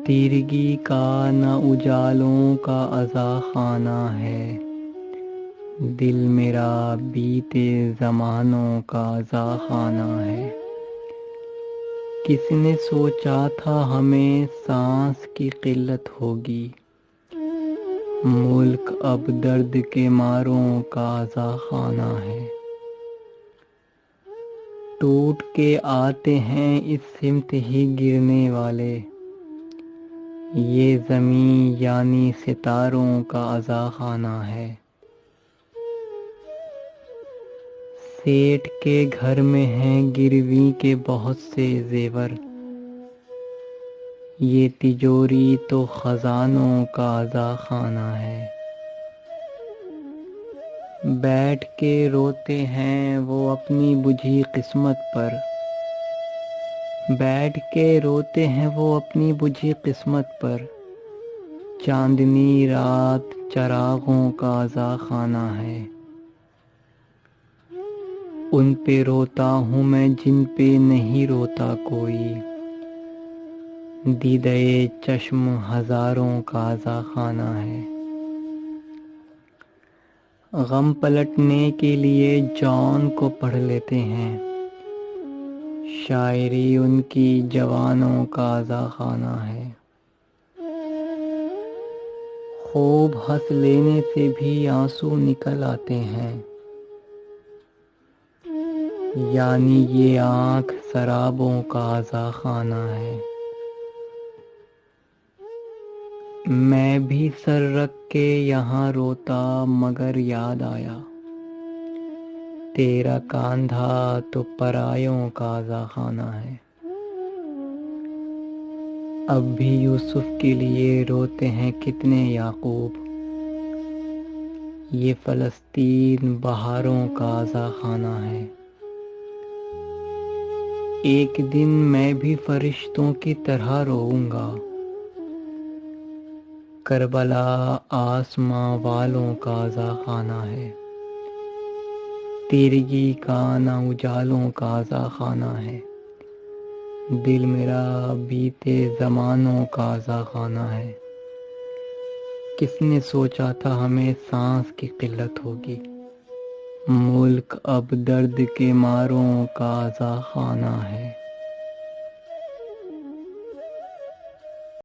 تیرگی کا نہ اجالوں کا ازا خانہ ہے، دل میرا بیتے زمانوں کا ازا خانہ ہے۔ کس نے سوچا تھا ہمیں سانس کی قلت ہوگی، ملک اب درد کے ماروں کا ازا خانہ ہے۔ ٹوٹ کے آتے ہیں اس سمت ہی گرنے والے، یہ زمیں یعنی ستاروں کا ازا خانہ ہے۔ سیٹھ کے گھر میں ہیں گروی کے بہت سے زیور، یہ تجوری تو خزانوں کا ازا خانہ ہے۔ بیٹھ کے روتے ہیں وہ اپنی بجھی قسمت پر، بیٹھ کے روتے ہیں وہ اپنی بجھی قسمت پر، چاندنی رات چراغوں کا ازا خانہ ہے۔ ان پہ روتا ہوں میں جن پہ نہیں روتا کوئی، دیدہ چشم ہزاروں کا ازا خانہ ہے۔ غم پلٹنے کے لیے جون کو پڑھ لیتے ہیں، شاعری ان کی جوانوں کا ازا خانہ ہے۔ خوب ہنس لینے سے بھی آنسو نکل آتے ہیں، یعنی یہ آنکھ سرابوں کا ازا خانہ ہے۔ میں بھی سر رکھ کے یہاں روتا مگر یاد آیا، تیرا کاندھا تو پرایوں کا ازا خانہ ہے۔ اب بھی یوسف کے لیے روتے ہیں کتنے یعقوب، یہ فلسطین بہاروں کا ازا خانہ ہے۔ ایک دن میں بھی فرشتوں کی طرح روؤں گا، کربلا آسماں والوں کا ازا خانہ ہے۔ تیرگی کا نہ اجالوں کا ازا خانہ ہے، دل میرا بیتے زمانوں کا ازا خانہ ہے۔ کس نے سوچا تھا ہمیں سانس کی قلت ہوگی، ملک اب درد کے ماروں کا ازا خانہ ہے۔